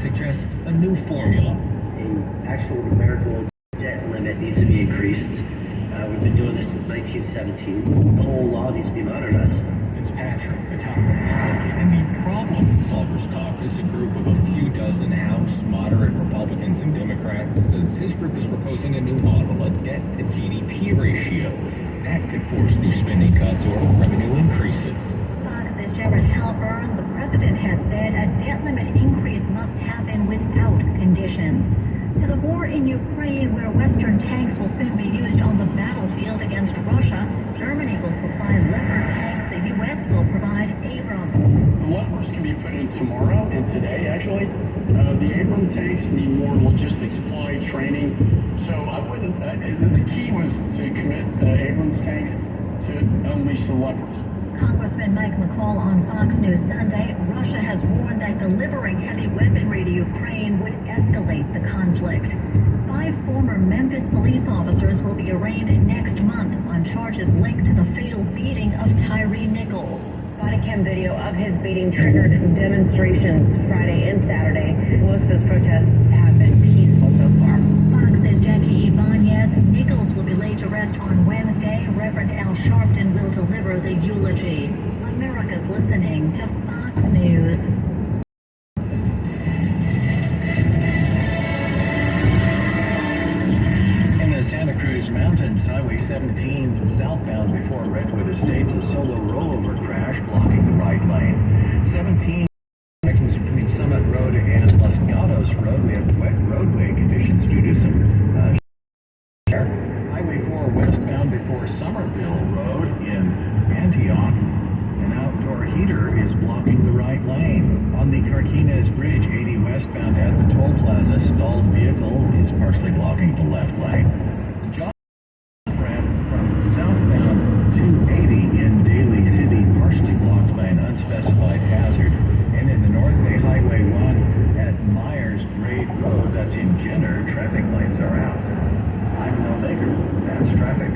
suggests a new formula. The actual numerical debt limit needs to be increased. We've been doing this since 1917. The whole law needs to be modernized. Fitzpatrick, the top and the problem solvers caucus, a group of a few dozen House moderate Republicans and Democrats, says his group is proposing a new model, a debt to GDP ratio. That could force new spending cuts or revenue increases. Fox's Jared Halpern, the president has said a debt limit increase must happen without conditions. To the war in Ukraine, where Western tanks will soon be used on the battlefield against Russia, Germany will supply Leopard tanks. The U.S. will provide Abrams. The Leopards can be put in tomorrow and today, actually. The Abrams tanks need more logistics, supply, training. So I wouldn't. The key was to commit Abrams tanks to unleash the Leopards. Congressman Mike McCall on Fox News Sunday, Russia has warned that delivering heavy weaponry to Ukraine would escalate the conflict. 5 former Memphis police officers will be arraigned next month on charges linked to the fatal beating of Tyree Nichols. DashCam video of his beating triggered demonstrations Friday and Saturday. Most of those protests have been peaceful so far. Fox's Jackie Ibanez. Nichols will be laid to rest on Wednesday. Reverend Al Sharpton will deliver the eulogy. America's listening to Fox News. In the Santa Cruz Mountains, Highway 17 southbound before Redwood Estates, a solo rollover crash blocking the right lane. 17 sections between Summit Road and Los Gatos Road. We have wet roadway conditions due to some Highway 4 westbound before Somerville Road in Antioch. An outdoor heater is blocking the right lane. On the Carquinez Bridge, 80 westbound at the toll plaza, stalled vehicle is partially blocking the left lane. John ramp from southbound 280 in Daly City, partially blocked by an unspecified hazard. And in the North Bay Highway 1 at Myers Grade Road, that's in Jenner, traffic lights are out. I'm Will Baker. That's traffic.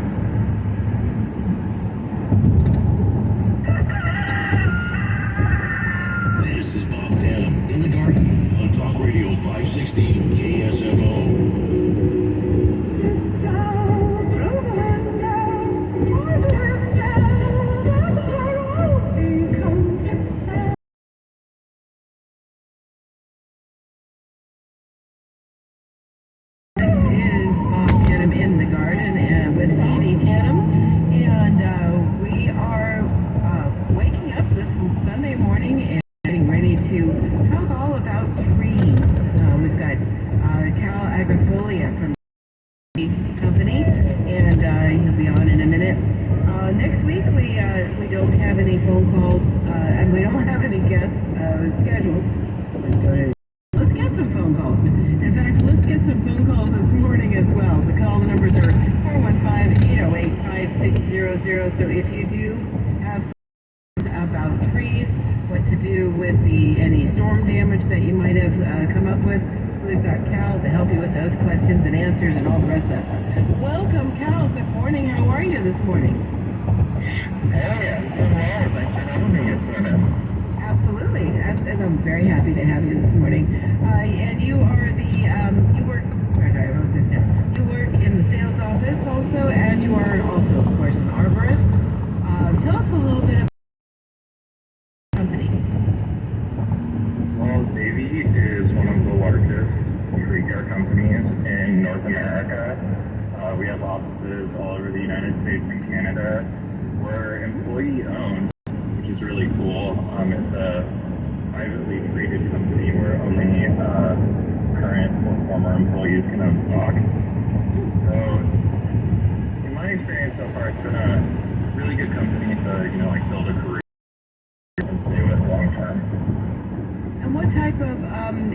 This is Bob Tatum in the garden on Talk Radio 560 KSMO. In the garden with Amy Tatum, and we are waking up this Sunday morning and getting ready to talk all about trees. We've got Cal Agrifolia from the company, and he'll be on in a minute. Next week we don't have any phone calls and we don't have any guests scheduled. Let's get some phone calls. In fact, let's get some phone calls this morning as well. The call numbers are 415-808-5600. So if you do have about trees, what to do with any storm damage that you might have come up with, we've got Cal to help you with those questions and answers and all the rest of that. Welcome, Cal. Good morning. How are you this morning? Oh yeah, doing well. Thanks for having me. Absolutely, and I'm very happy to have you this morning. And you are you work, I wrote this down. You work in the sales office also, and you are also, of course, an arborist. Tell us a little bit about the company. Well, Davy is one of the largest tree care companies in North America. We have offices all over the United States and Canada. We're employee-owned, which is really cool. It's a privately traded company where only current or former employees can own stock. So, in my experience so far, it's been a really good company to, build a career and stay with long term. And what type of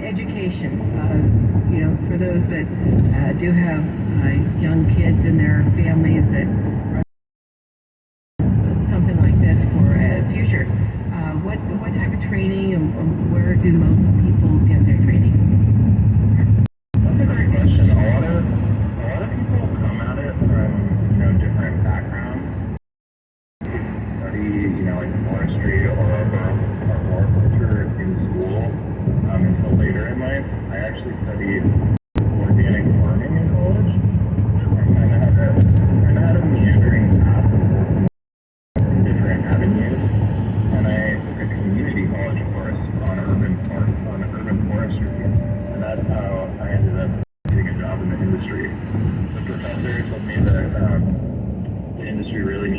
education, for those that do have young kids in their families that are something like this for future, what type of training and where do most people get their training? That's a great question. A lot of people come at it from, different backgrounds. Study, like forestry or arboriculture in school.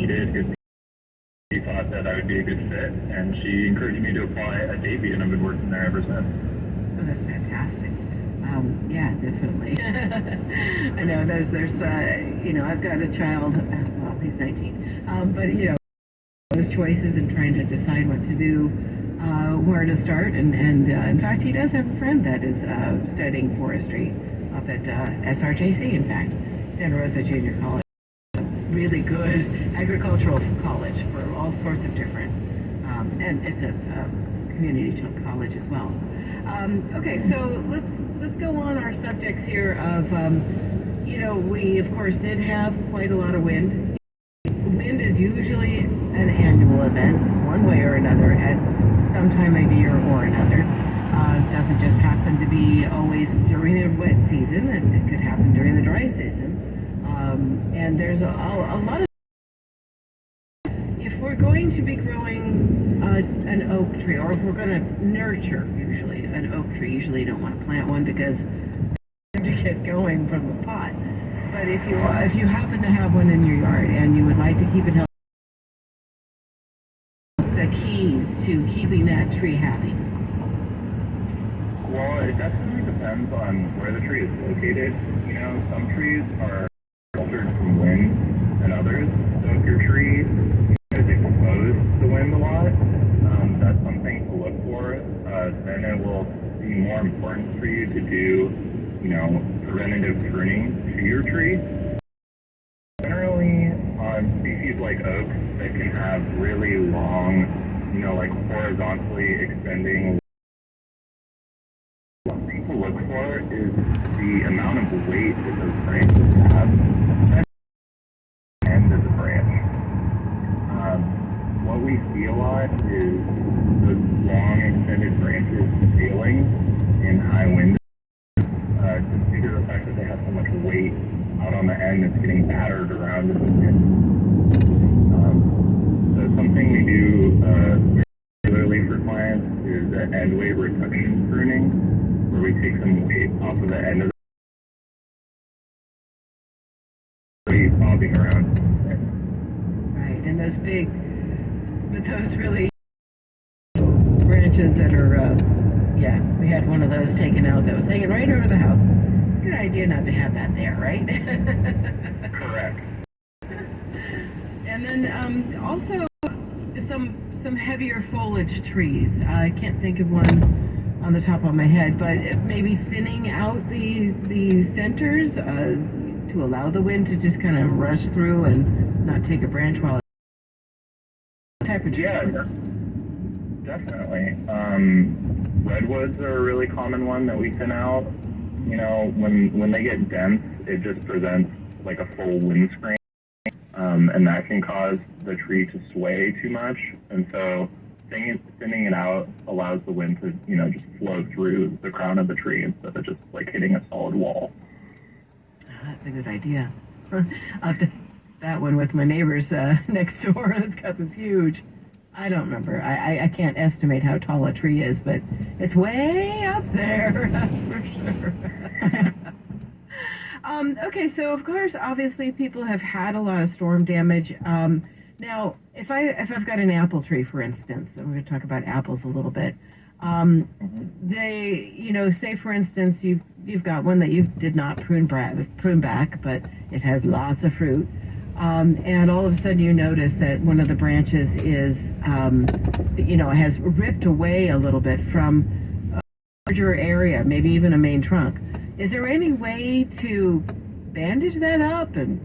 needed if she thought that I would be a good fit, and she encouraged me to apply at Davie, and I've been working there ever since. Oh, that's fantastic. Yeah, definitely. I know there's I've got a child, well, he's 19, but, those choices and trying to decide what to do, where to start, and in fact, he does have a friend that is studying forestry up at SRJC, in fact, Santa Rosa Junior College. Really good agricultural college for all sorts of different, and it's a community college as well. Okay, so let's go on our subjects here of, we of course did have quite a lot of wind. Wind is usually an annual event, one way or another, at some time of year or another. It doesn't just happen to be always during the wet season, it could happen during the dry season. And there's a lot of, if we're going to be growing an oak tree, or if we're going to nurture, usually, an oak tree, usually you don't want to plant one because to get going from the pot. But if you happen to have one in your yard and you would like to keep it healthy, the keys to keeping that tree happy? Well, it definitely depends on where the tree is located. Some trees are sheltered from wind than others. So if your tree is exposed to wind a lot, that's something to look for. Then it will be more important for you to do, preventative pruning to your tree. Generally, on species like oaks that can have really long, like horizontally extending, what people look for is the amount of weight that those branches have at the end of the branch. What we see a lot is the long extended branches failing in high wind, just due to the fact that they have so much weight out on the end that's getting battered around in the wind. So something we do regularly for clients is an end weight reduction pruning, where we take some weight off of the end of the tree bobbing around. Right, and those really branches that are, we had one of those taken out that was hanging right over the house. Good idea not to have that there, right? Correct. And then also some heavier foliage trees. I can't think of one on the top of my head, but maybe thinning out the centers to allow the wind to just kind of rush through and not take a branch while it's type of tree. Yeah, definitely. Redwoods are a really common one that we thin out. When they get dense, it just presents like a full windscreen, and that can cause the tree to sway too much. And so thinning it out allows the wind to, just flow through the crown of the tree instead of just like hitting a solid wall. That's a good idea. That one with my neighbors next door that's got this huge, I don't remember. I can't estimate how tall a tree is, but it's way up there, that's for sure. Okay, so of course, obviously, people have had a lot of storm damage. Now, if I've got an apple tree, for instance, and we're going to talk about apples a little bit. They, say for instance, you've got one that you did not prune back, but it has lots of fruit. And all of a sudden you notice that one of the branches is, has ripped away a little bit from a larger area, maybe even a main trunk. Is there any way to bandage that up and,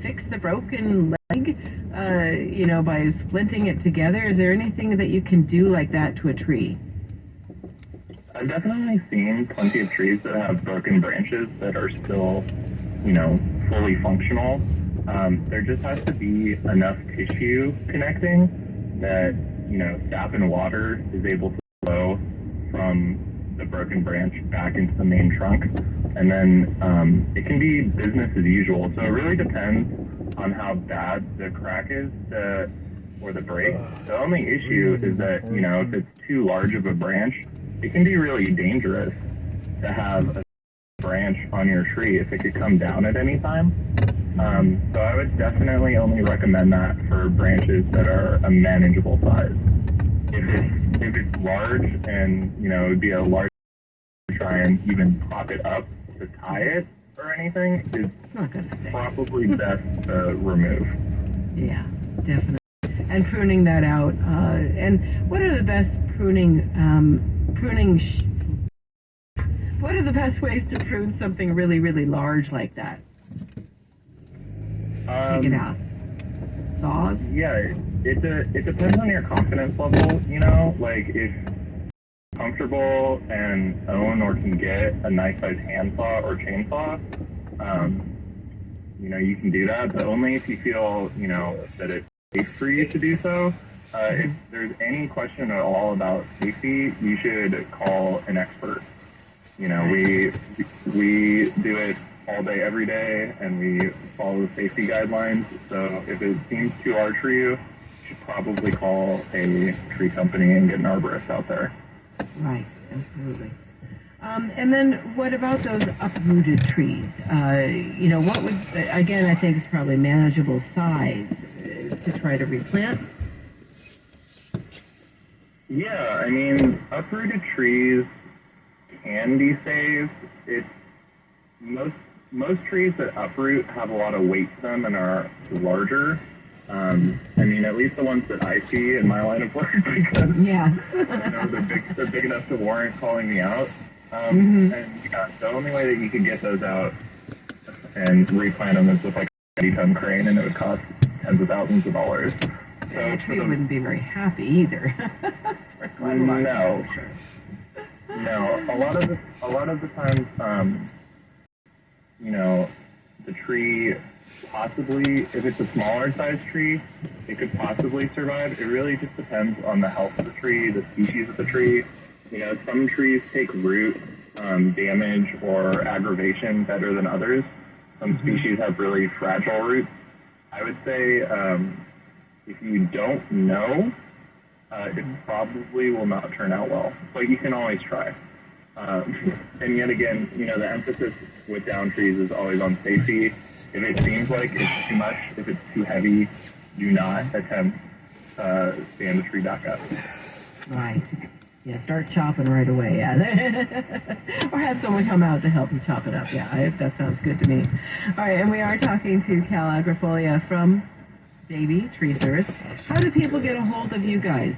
fix the broken leg, by splinting it together? Is there anything that you can do like that to a tree? I've definitely seen plenty of trees that have broken branches that are still, fully functional. There just has to be enough tissue connecting that, sap and water is able to flow from the broken branch back into the main trunk. And then it can be business as usual. So it really depends on how bad the crack is or the break. The only issue is that, if it's too large of a branch, it can be really dangerous to have a branch on your tree if it could come down at any time. So I would definitely only recommend that for branches that are a manageable size. If it's large and, you know, it would be a large try and even prop it up to tie it or anything, is probably best to remove. Yeah, definitely. And pruning that out. And what are the best what are the best ways to prune something really, really large like that? Take it out. Saws? Yeah, it depends on your confidence level, you know, like if you're comfortable and own or can get a nice size handsaw or chainsaw, you know, you can do that, but only if you feel, you know, that it's safe for you to do so. If there's any question at all about safety, you should call an expert. You know, we do it all day, every day, and we follow the safety guidelines. So if it seems too hard for you, you should probably call a tree company and get an arborist out there. Right, absolutely. And then what about those uprooted trees? You know, what would, again, I think it's probably manageable size to try to replant? Yeah, I mean, uprooted trees can be saved. It's most trees that uproot have a lot of weight to them and are larger. I mean, at least the ones that I see in my line of work, because yeah. you know, they're big enough to warrant calling me out. And yeah, the only way that you could get those out and replant them is with like a 20-ton crane, and it would cost tens of thousands of dollars. So the tree wouldn't be very happy either. No. No, a lot of the times, you know, the tree possibly, if it's a smaller size tree, it could possibly survive. It really just depends on the health of the tree, the species of the tree. You know, some trees take root damage or aggravation better than others. Some species have really fragile roots. I would say if you don't know, it probably will not turn out well, but you can always try. And yet again, you know, the emphasis with down trees is always on safety. If it seems like it's too much, if it's too heavy, do not attempt to stand the tree back up. Right. Yeah, start chopping right away. Yeah. Or have someone come out to help you chop it up. Yeah, that sounds good to me. All right, and we are talking to Cal Agrifolia from Davie Tree Service. How do people get a hold of you guys?